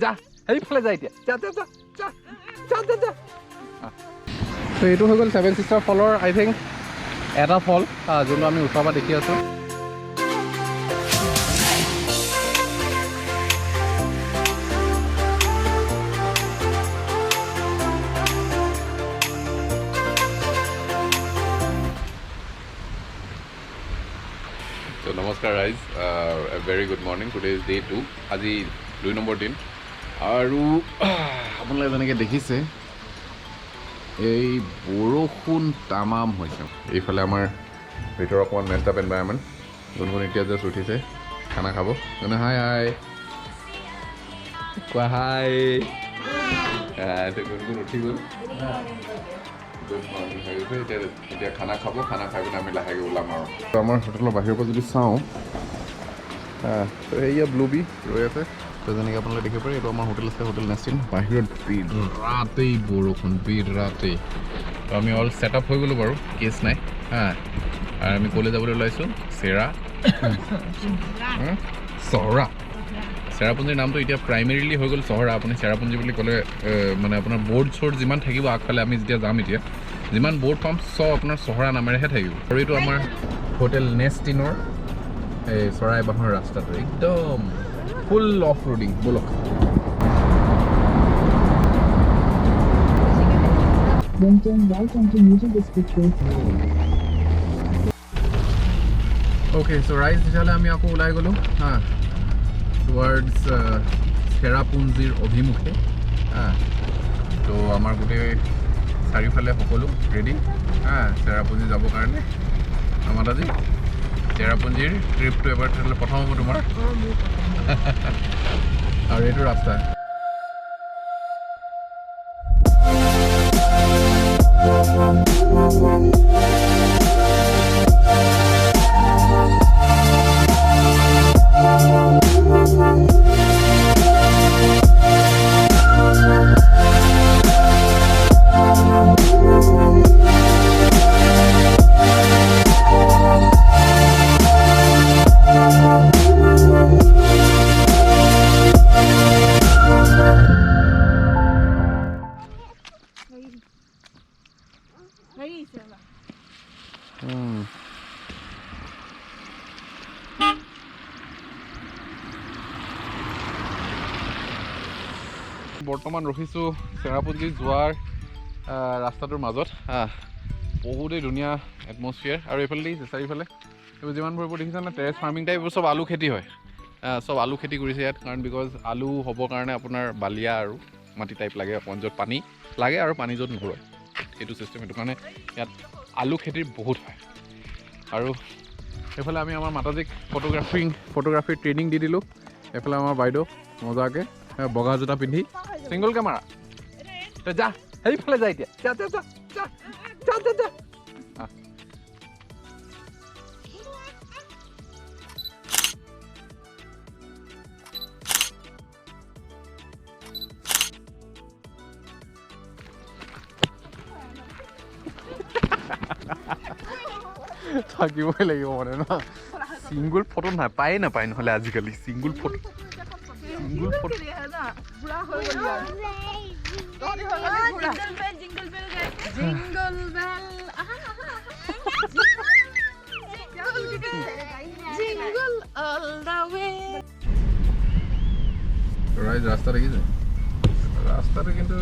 যা সেইফালে যা এতিয়া যা যা যা যা যা যা তো এইটো হৈ গ'ল 7 Sisters ফলৰ আই থিংক এটা ফল যোনটো আমি ওচৰৰ পৰা দেখি আছোঁ So namaskar guys, a very good morning. Today is day 2. আজি 2 নম্বৰ দিন আৰু আপোনালোকে যেনেকৈ দেখিছে এই বৰষুণ তামাম হৈছে এইফালে আমাৰ ভিতৰত অকণমান মেষ্ট আপ এনভাইৰনমেণ্ট গুণগুণ এতিয়া জাষ্ট উঠিছে খানা খাব মানে হাই হাই কোৱা হাই গুণগুণ উঠি গ'ল গুড মৰ্ণিং হৈ গৈছে এতিয়া খানা খাব খানা খাই পিনে আমি লাহেকৈ ওলাম আৰু আমাৰ হোটেলৰ বাহিৰৰ পৰা যদি চাওঁ তো সেয়া ব্লুবি ৰৈ আছে তো যেনেকৈ আপোনালোকে দেখিব পাৰে এইটো আমাৰ হোটেল আছে হোটেল নেষ্টিন বাহিৰত বিৰাটেই বৰষুণ বিৰাটেই তো আমি অল ছেট আপ হৈ গ'লোঁ বাৰু কেছ নাই আৰু আমি ক'লৈ যাবলৈ ওলাইছোঁ চহৰা চেৰাপুঞ্জীৰ নামটো এতিয়া প্ৰাইমেৰিলি হৈ গ'ল চহৰা আপুনি চেৰাপুঞ্জী বুলি ক'লে মানে আপোনাৰ বৰ্ড চৰ্ড যিমান থাকিব আগফালে আমি যেতিয়া যাম এতিয়া যিমান বৰ্ড পাম চব আপোনাৰ চহৰা নামেৰেহে থাকিব আৰু এইটো আমাৰ হোটেল নেষ্টিনৰ এই চৰাই বাহৰ ৰাস্তাটো একদম ফুল অফ ৰোডিং ব'লক অ'কে চ' ৰাইজ তেতিয়াহ'লে আমি আকৌ ওলাই গ'লোঁ টুৱাৰ্ডছ চেৰাপুঞ্জীৰ অভিমুখে তো আমাৰ গোটেই চাৰিওফালে সকলো ৰেডি চেৰাপুঞ্জী যাবৰ কাৰণে আমাৰ আজি চেৰাপুঞ্জীৰ ট্ৰিপটো এবাৰ তেতিয়াহ'লে প্ৰথম হ'ব তোমাৰ আৰু এইটো ৰাস্তা বৰ্তমান ৰখিছোঁ চেৰাপুঞ্জী যোৱাৰ ৰাস্তাটোৰ মাজত বহুতেই ধুনীয়া এটমছফিয়াৰ আৰু এইফালে চাৰিওফালে এইবোৰ যিমানবোৰ দেখিছেনে টেৰেছ ফাৰ্মিং টাইপ এইবোৰ চব আলু খেতি হয় চব আলু খেতি কৰিছে ইয়াত কাৰণ বিকজ আলু হ'বৰ কাৰণে আপোনাৰ বালিয়া আৰু মাটি টাইপ লাগে অকণমান য'ত পানী লাগে আৰু পানী য'ত নুঘূৰে সেইটো চিষ্টেম সেইটো কাৰণে ইয়াত আলু খেতিৰ বহুত হয় আৰু এইফালে আমি আমাৰ মাতাজীক ফটোগ্ৰাফীৰ ট্ৰেইনিং দি দিলোঁ এইফালে আমাৰ বাইদেউ মজাকৈ বগা জোতা পিন্ধি ছিংগল কেমেৰা যা সেইফালে যা এতিয়া যা যা যা যা যা যা থাকিবই লাগিব মানে ন ছিংগুল ফটো নাপায় নহ'লে আজিকালি ছিংগুল ফটো ৰাস্তা দেখিছে ৰাস্তাটো কিন্তু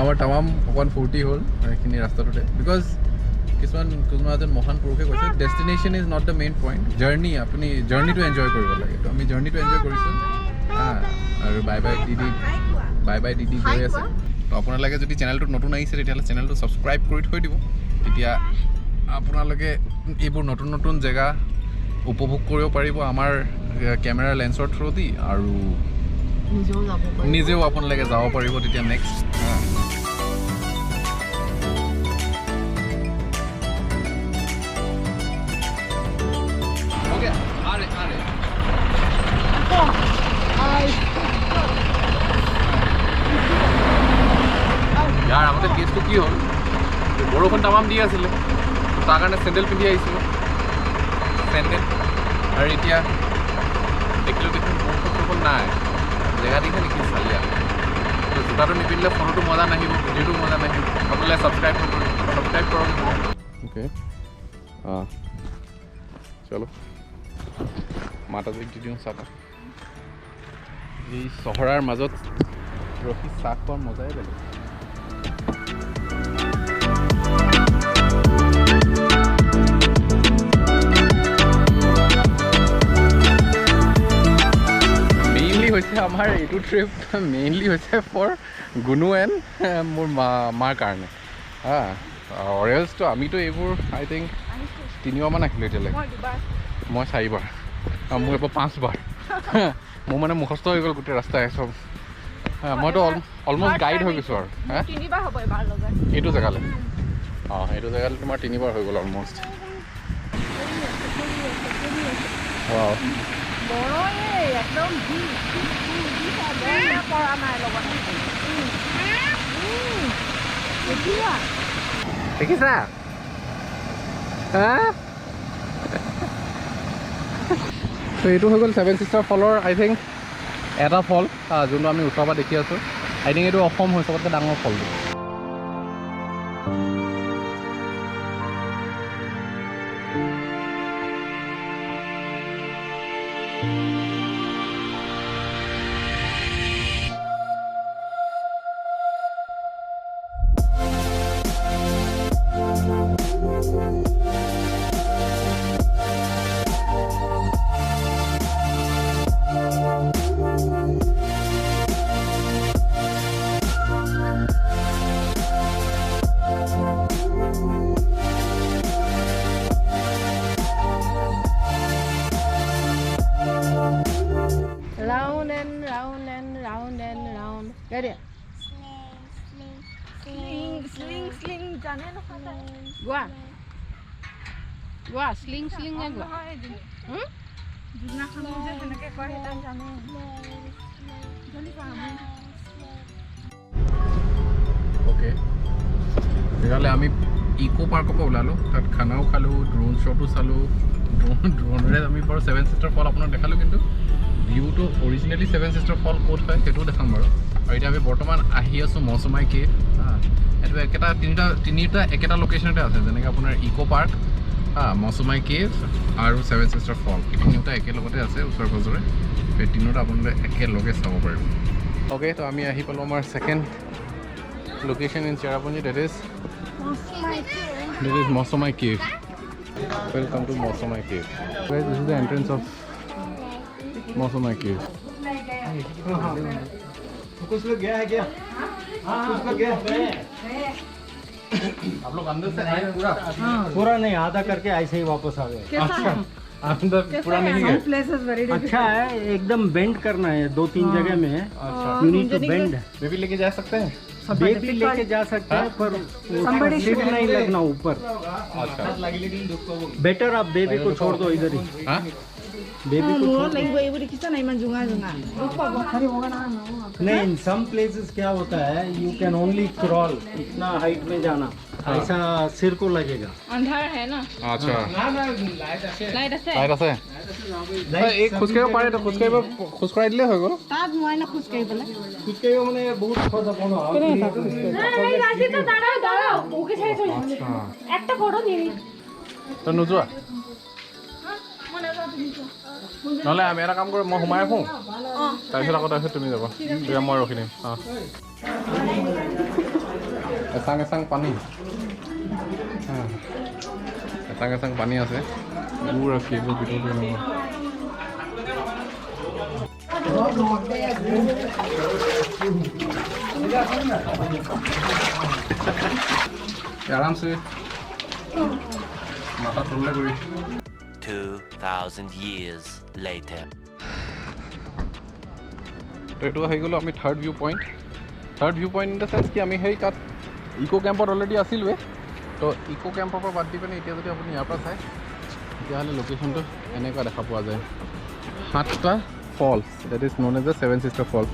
আমাৰ তামাম অকণমান ফূৰ্তি হ'ল এইখিনি ৰাস্তাটোতে বিকজ কোনোবা এজন মহান পুৰুষে কৈছে destination is not the main point journey আপুনি জাৰ্ণিটো এনজয় কৰিব লাগে তো আমি জাৰ্ণিটো এনজয় কৰিছোঁ আৰু বাই বাই দিদি গৈ আছে তো আপোনালোকে যদি চেনেলটোত নতুন আহিছে তেতিয়াহ'লে চেনেলটো ছাবস্ক্ৰাইব কৰি থৈ দিব তেতিয়া আপোনালোকে এইবোৰ নতুন জেগা উপভোগ কৰিব পাৰিব আমাৰ কেমেৰা লেন্সৰ থ্ৰু দি আৰু নিজেও আপোনালোকে যাব পাৰিব তেতিয়া নেক্সট ইয়াৰ আগতে কেছটো কি হ'ল বৰষুণ তামাম দি আছিলে তাৰ কাৰণে চেণ্ডেল পিন্ধি আহিছিলোঁ চেণ্ডেল আৰু এতিয়া দেখিলোঁ বৰষুণ নাই জেগা দেখি নেকি চালিয়া তো জোতাটো নিপিন্ধিলে ফটোটো মজা নাহিব ভিডিঅ'টো মজা নাহিব আপোনালোকে ছাবস্ক্ৰাইব কৰক অ'কে চলো মাতাজীক দি দিওঁ চাহ এই চহৰাৰ মাজত ৰখি চাহ খোৱাৰ মজাই বেলেগ হৈছে আমাৰ এইটো ট্ৰিপ মেইনলি হৈছে ফৰ গুণু এণ্ড মোৰ মাৰ কাৰণে অৰেঞ্জটো আমিতো এইবোৰ আই থিংক 3বাৰমান আহিলোঁ এতিয়ালৈকে মই 4বাৰ মোৰ এইবাৰ 5বাৰ মোৰ মানে মুখস্থ হৈ গ'ল গোটেই ৰাস্তাই চব মইতো অলমষ্ট গাইড হৈ গৈছোঁ আৰু এইটো জেগালৈ এইটো জেগালৈ তোমাৰ 3বাৰ হৈ গ'ল অলমষ্ট দেখিছা তো এইটো হৈ গ'ল 7 ছিষ্টাৰ ফলৰ আই থিংক এটা ফল যোনটো আমি ওচৰৰ পৰা দেখি আছোঁ আই থিংক এইটো অসম হৈ চবতকৈ ডাঙৰ ফলটো Ready? Sling. जाने ना पता है. Gua. Sling है gua. जितना हम मुझे है के करे तन जाने. जल्दी काम. ओके. তেতিয়াহ'লে আমি ইকো পাৰ্কৰ পৰা ওলালোঁ তাত খানাও খালোঁ ড্ৰোন শ্বটো চালোঁ ড্ৰোনেৰে আমি বাৰু 7 ছিষ্টাৰ ফল আপোনাক দেখালোঁ কিন্তু ভিউটো অৰিজিনেলি 7 ছিষ্টাৰ ফল ক'ত হয় সেইটোও দেখাম বাৰু আৰু এতিয়া আমি বৰ্তমান আহি আছোঁ মৌচুমাই কেভ এইটো তিনিটা একেটা লোকেশ্যনতে আছে যেনেকৈ আপোনাৰ ইকো পাৰ্ক মৌচুমাই কেভ আৰু 7 ছিষ্টাৰ ফল এই তিনিওটা একেলগতে আছে ওচৰে পাজৰে সেই তিনিওটা আপোনালোকে একেলগে চাব পাৰিব অ'কে তো আমি আহি পালোঁ আমাৰ second location in Cherrapunjee that is Mausamai Cave. Welcome to Mausamai Cave. Guys, this is the entrance of Mausamai Cave. कुछ लोग गया है क्या? कुछ लोग गया है? आप लोग अंदर से आए पूरा? पूरा नहीं आधा करके ऐसे ही वापस आ गए. अच्छा अंदर पूरा नहीं गए. अच्छा है एकदम बेंड करना है 2-3 जगह में. अच्छा you need to bend. Baby लेके जा सकते हैं? बेग भी लेके जा सकते हैं पर सीट नहीं लगना ऊपर. अच्छा बेटर आप बेबी को छोड़ दो इधर ही. हाँ बेबी को छोड़ दो. नहीं इन सम प्लेसेस क्या होता है यू कैन ओनली क्रॉल इतना हाइट में जाना ऐसा सिर को लगेगा. अंधार है ना. अच्छा लाइट আছে एक খোজকাঢ়িব পাৰে তো খোজকাঢ়ি দিলে হৈ গ'ল তাত মই না খুশ কাই বলে कुछ कहियो মানে বহুত কথা বলো. এই রাজি তো দাঁড়াও ওকে ছেড়ে চলে একটা ফটো নিয়ে নি তো নোযোৱা নহ'লে আমি এটা কাম কৰোঁ মই সোমাই আহোঁ তাৰপিছত আকৌ তুমি যাবা তেতিয়া মই ৰখি দিম এচাং পানী এচাং পানী আছে দূৰ আছে এইবোৰ ভিতৰটো এনেকুৱা আৰামছে মাথা তললৈ কৰি 2,000 years later. তো এইটো হৈ গ'লো আমি third view point in the sense কি আমি সেই তাত ইকো কেম্পত অলৰেডি আছিলোঁৱে তো ইকো কেম্পৰ পৰা বাদ দি পিনে এতিয়া যদি আপুনি ইয়াৰ পৰা চায় তেতিয়াহ'লে লোকেশ্যনটো এনেকুৱা দেখা পোৱা যায় 7টা falls that is known as the 7 sister falls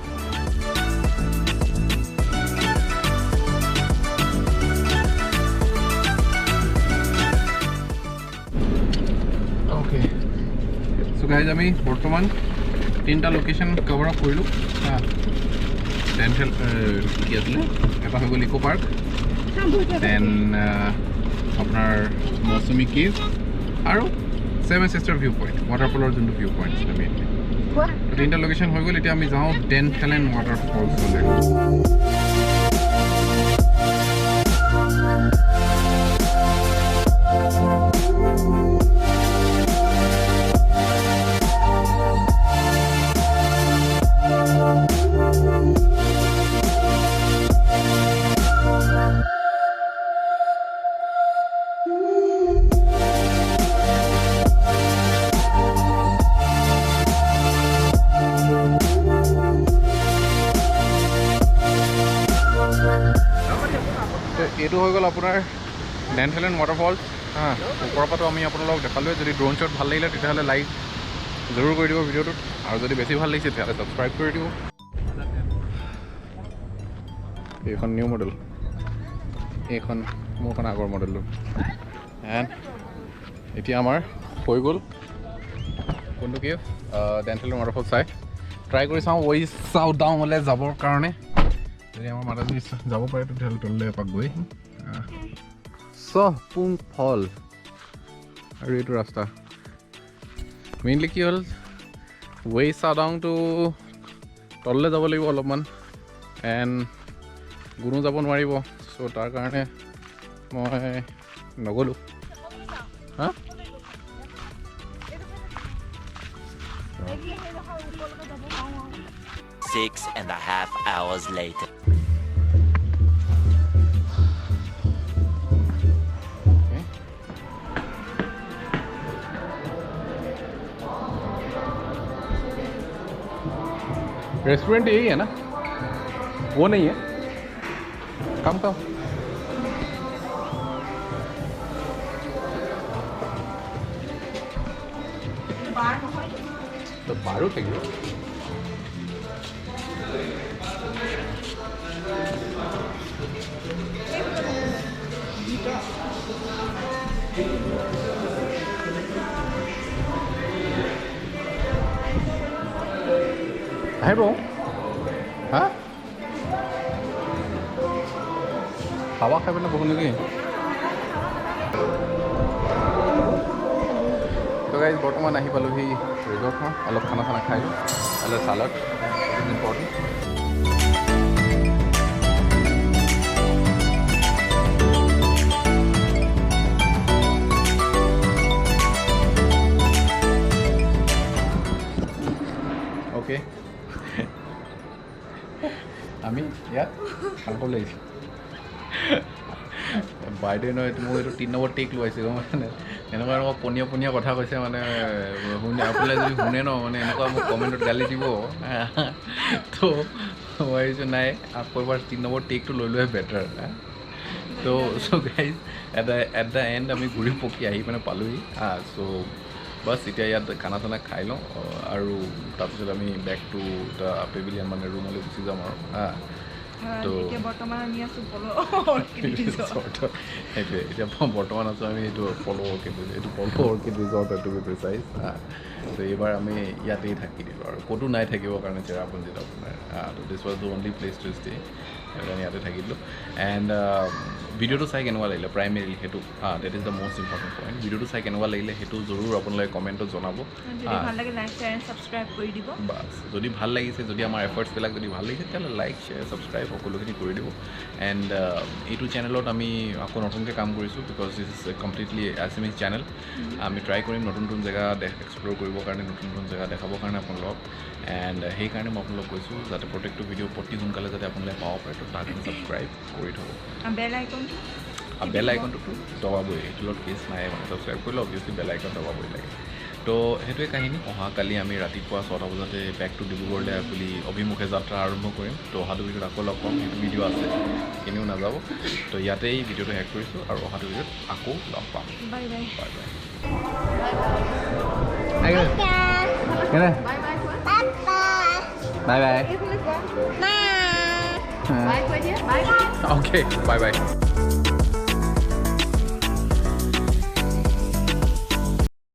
guys আমি বৰ্তমান তিনিটা লোকেশ্যন কভাৰ আপ কৰিলোঁ ডেণ্টেল কি আছিলে এটা হৈ গ'ল ইক' পাৰ্ক দেন আপোনাৰ মৌচুমী কেভ আৰু ছেভেন ছিষ্টাৰ ভিউ পইণ্ট ৱাটাৰফলৰ যোনটো ভিউ পইণ্ট আছিলে মেইনলি তিনিটা লোকেশ্যন হৈ গ'ল এতিয়া আমি যাওঁ ডেণ্টেল ৱাটাৰফলছলৈ এইটো হৈ গ'ল আপোনাৰ ডেণ্টেল ৱাটাৰফলছ ওপৰৰ পৰাতো আমি আপোনালোকক দেখালোৱে যদি ড্ৰোন শ্বট ভাল লাগিলে তেতিয়াহ'লে লাইক জৰুৰ কৰি দিব ভিডিঅ'টোত আৰু যদি বেছি ভাল লাগিছে তেতিয়াহ'লে ছাবস্ক্ৰাইব কৰি দিব এইখন নিউ মডেল এইখন মোৰখন আগৰ মডেলটো এণ্ড এতিয়া আমাৰ হৈ গ'ল কোনটো কি ডেণ্টেল ৱাটাৰফল চাই ট্ৰাই কৰি চাওঁ চাওঁ ডাউনলৈ যাবৰ কাৰণে যদি আমাৰ মাতা যদি যাব পাৰে তেতিয়াহ'লে তললৈ এপাক গৈ চহপুং ফল আৰু এইটো ৰাস্তা মেইনলি কি হ'ল চাউডাউনটো তললৈ যাব লাগিব অলপমান এণ্ড কোনো যাব নোৱাৰিব চ' তাৰ কাৰণে মই নগ'লোঁ হা 6.5 hours later. रेस्टोरेंट यही है ना वो नहीं है कम तो बारू थे है ब्रो हाँ हावा खाई पे बहुत नहीं तो गाइज बर्तमान आহি পালোহি ৰিজৰ্টখন অলপ খানা খাই লো অলপ সালাড ইম্পৰ্টেণ্ট ओके আমি ইয়াত খাবলৈ আহিছোঁ বাইদেউ নহয় মোৰ এইটো 3 নম্বৰ টেক লোৱাইছে মানে এনেকুৱা এনেকুৱা পনীয়া কথা কৈছে মানে শুনে আপোনালোকে যদি শুনে ন মানে এনেকুৱা মোক কমেণ্টত গালি দিব তো মই ভাবিছোঁ নাই আকৌ এবাৰ 3 নম্বৰ টেকটো লৈ লোৱাই বেটাৰ তো চ' গাইজ এট দ্য এণ্ড আমি ঘূৰি পকি আহি মানে পালোহি চ' বাছ এতিয়া ইয়াত খানা চানা খাই লওঁ আৰু তাৰপিছত আমি বেক টু দ্য পেভিলিয়ন মানে ৰুমলৈ গুচি যাম আৰু তো বৰ্তমান আমি আছোঁ সেইটোৱে এতিয়া বৰ্তমান আছোঁ আমি এইটো পল' অৰ্কিড এইটো Polo' Orchid resort to be precise তো এইবাৰ আমি ইয়াতেই থাকি দিলোঁ আৰু ক'তো নাই থাকিবৰ কাৰণে চেৰাপুঞ্জীত আপোনাৰ তো দিছ was the only place to stay সেইকাৰণে ইয়াতে থাকি দিলোঁ এণ্ড ভিডিঅ'টো চাই কেনেকুৱা লাগিলে প্ৰাইমেৰিলি সেইটো that is the most important point ভিডিঅ'টো চাই কেনেকুৱা লাগিলে সেইটো জৰুৰ আপোনালোকে কমেণ্টত জনাব বাছ যদি ভাল লাগিছে যদি আমাৰ এফৰ্টছবিলাক যদি ভাল লাগিছে তেতিয়াহ'লে লাইক শ্বেয়াৰ ছাবস্ক্ৰাইব সকলোখিনি কৰি দিব এণ্ড এইটো চেনেলত আমি আকৌ নতুনকৈ কাম কৰিছোঁ because this is completely SMS channel আমি ট্ৰাই কৰিম নতুন নতুন জেগা এক্সপ্ল'ৰ কৰিবৰ কাৰণে নতুন নতুন জেগা দেখাবৰ কাৰণে আপোনালোকক এণ্ড সেইকাৰণে মই আপোনালোকক কৈছোঁ যাতে প্ৰত্যেকটো ভিডিঅ' অতি সোনকালে যাতে আপোনালোকে পাব পাৰে তো তাৰ কাৰণে ছাবস্ক্ৰাইব কৰি থ'ব বেল আইকনটোতো দবাবই এইটো লগত কেছ নাই মানে ছাবস্ক্ৰাইব কৰিলে অবভিয়াছলি বেল আইকন দবাবই লাগে তো সেইটোৱে কাহিনী অহাকালি আমি ৰাতিপুৱা 6টা বজাতে বেক টু ডিব্ৰুগড়লৈ বুলি অভিমুখে যাত্ৰা আৰম্ভ কৰিম তো অহাটো ভিডিঅ'ত আকৌ লগ পাম সেইটো ভিডিঅ' আছে এনেও নাযাব তো ইয়াতেই ভিডিঅ'টো শেষ কৰিছোঁ আৰু অহাটো ভিডিঅ'ত আকৌ লগ পাম bye bye bye bye Okay, bye bye.